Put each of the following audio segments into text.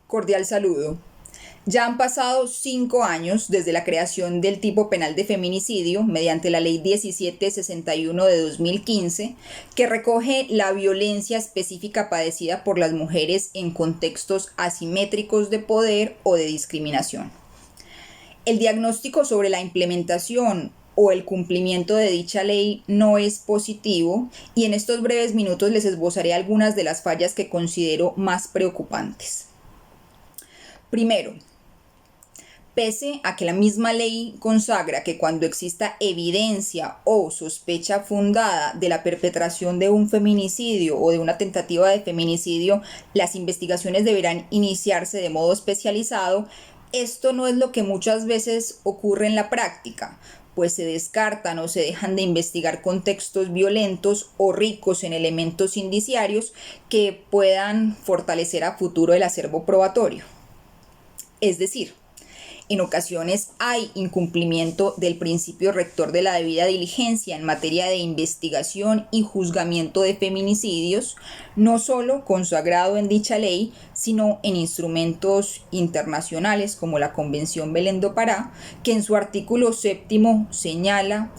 Cordial saludo. Ya han pasado 5 años desde la creación del tipo penal de feminicidio mediante la Ley 1761 de 2015, que recoge la violencia específica padecida por las mujeres en contextos asimétricos de poder o de discriminación. El diagnóstico sobre la implementación o el cumplimiento de dicha ley no es positivo y en estos breves minutos les esbozaré algunas de las fallas que considero más preocupantes. Primero, pese a que la misma ley consagra que cuando exista evidencia o sospecha fundada de la perpetración de un feminicidio o de una tentativa de feminicidio, las investigaciones deberán iniciarse de modo especializado, esto no es lo que muchas veces ocurre en la práctica, pues se descartan o se dejan de investigar contextos violentos o ricos en elementos indiciarios que puedan fortalecer a futuro el acervo probatorio. Es decir, en ocasiones hay incumplimiento del principio rector de la debida diligencia en materia de investigación y juzgamiento de feminicidios, no solo consagrado en dicha ley, sino en instrumentos internacionales como la Convención Belén do Pará, que en su artículo 7º señala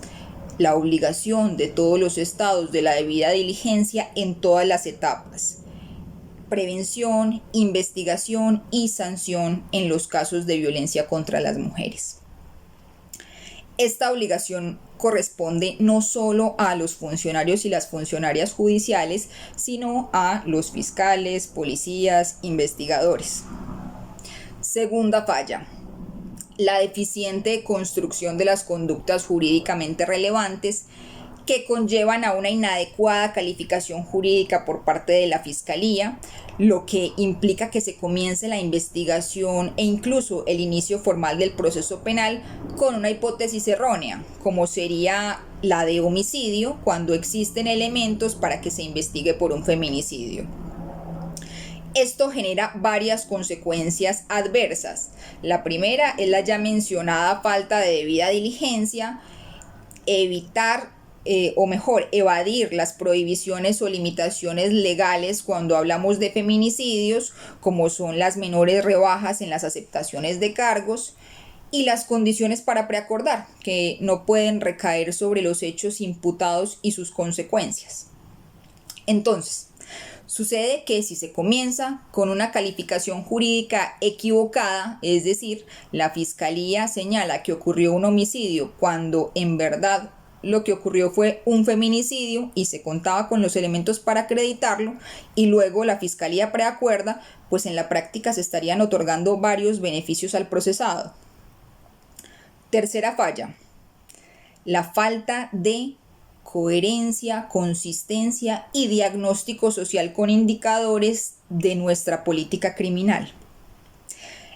la obligación de todos los estados de la debida diligencia en todas las etapas: prevención, investigación y sanción en los casos de violencia contra las mujeres. Esta obligación corresponde no solo a los funcionarios y las funcionarias judiciales, sino a los fiscales, policías, investigadores. Segunda falla: la deficiente construcción de las conductas jurídicamente relevantes que conllevan a una inadecuada calificación jurídica por parte de la Fiscalía, lo que implica que se comience la investigación e incluso el inicio formal del proceso penal con una hipótesis errónea, como sería la de homicidio, cuando existen elementos para que se investigue por un feminicidio. Esto genera varias consecuencias adversas. La primera es la ya mencionada falta de debida diligencia, evadir las prohibiciones o limitaciones legales cuando hablamos de feminicidios, como son las menores rebajas en las aceptaciones de cargos y las condiciones para preacordar, que no pueden recaer sobre los hechos imputados y sus consecuencias. Entonces, sucede que si se comienza con una calificación jurídica equivocada, es decir, la Fiscalía señala que ocurrió un homicidio cuando en verdad lo que ocurrió fue un feminicidio y se contaba con los elementos para acreditarlo, y luego la Fiscalía preacuerda, pues en la práctica se estarían otorgando varios beneficios al procesado. Tercera falla: la falta de coherencia, consistencia y diagnóstico social con indicadores de nuestra política criminal.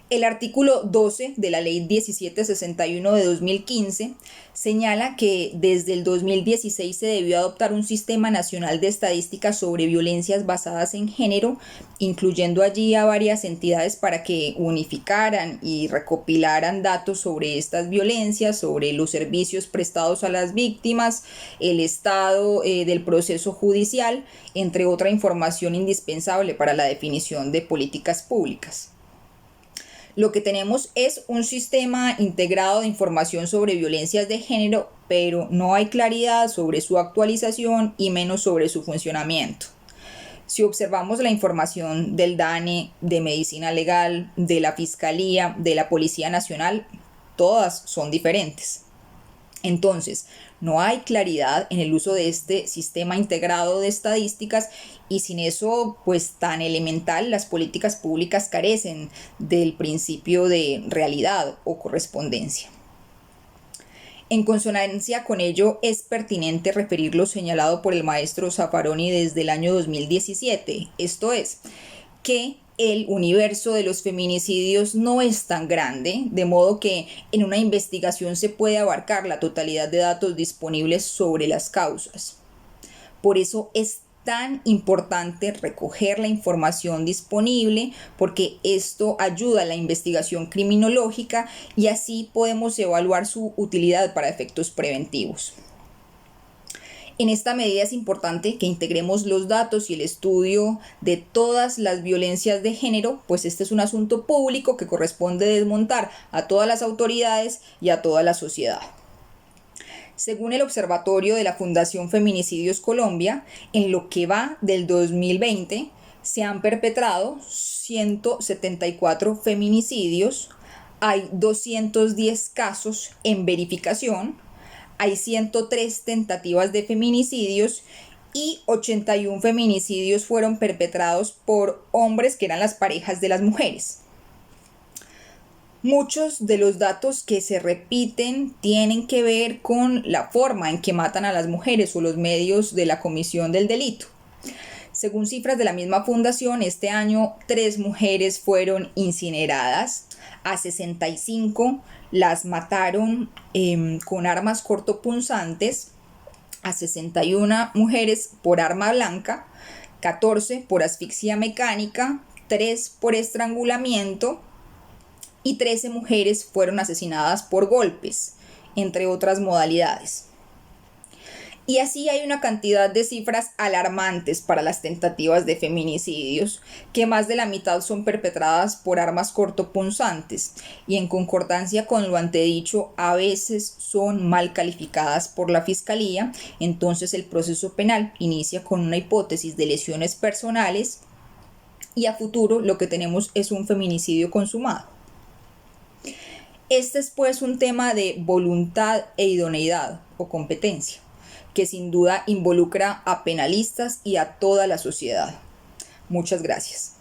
El artículo 12 de la Ley 1761 de 2015 señala que desde el 2016 se debió adoptar un sistema nacional de estadísticas sobre violencias basadas en género, incluyendo allí a varias entidades para que unificaran y recopilaran datos sobre estas violencias, sobre los servicios prestados a las víctimas, el estado del proceso judicial, entre otra información indispensable para la definición de políticas públicas. Lo que tenemos es un sistema integrado de información sobre violencias de género, pero no hay claridad sobre su actualización y menos sobre su funcionamiento. Si observamos la información del DANE, de Medicina Legal, de la Fiscalía, de la Policía Nacional, todas son diferentes. Entonces, no hay claridad en el uso de este sistema integrado de estadísticas y sin eso, pues tan elemental, las políticas públicas carecen del principio de realidad o correspondencia. En consonancia con ello, es pertinente referir lo señalado por el maestro Zaffaroni desde el año 2017, esto es, que el universo de los feminicidios no es tan grande, de modo que en una investigación se puede abarcar la totalidad de datos disponibles sobre las causas. Por eso es tan importante recoger la información disponible, porque esto ayuda a la investigación criminológica y así podemos evaluar su utilidad para efectos preventivos. En esta medida es importante que integremos los datos y el estudio de todas las violencias de género, pues este es un asunto público que corresponde desmontar a todas las autoridades y a toda la sociedad. Según el Observatorio de la Fundación Feminicidios Colombia, en lo que va del 2020 se han perpetrado 174 feminicidios, hay 210 casos en verificación, hay 103 tentativas de feminicidios y 81 feminicidios fueron perpetrados por hombres que eran las parejas de las mujeres. Muchos de los datos que se repiten tienen que ver con la forma en que matan a las mujeres o los medios de la comisión del delito. Según cifras de la misma fundación, este año 3 mujeres fueron incineradas, a 65 las mataron con armas cortopunzantes, a 61 mujeres por arma blanca, 14 por asfixia mecánica, 3 por estrangulamiento y 13 mujeres fueron asesinadas por golpes, entre otras modalidades. Y así hay una cantidad de cifras alarmantes para las tentativas de feminicidios, que más de la mitad son perpetradas por armas cortopunzantes y en concordancia con lo antedicho a veces son mal calificadas por la Fiscalía. Entonces el proceso penal inicia con una hipótesis de lesiones personales y a futuro lo que tenemos es un feminicidio consumado. Este es pues un tema de voluntad e idoneidad o competencia, que sin duda involucra a penalistas y a toda la sociedad. Muchas gracias.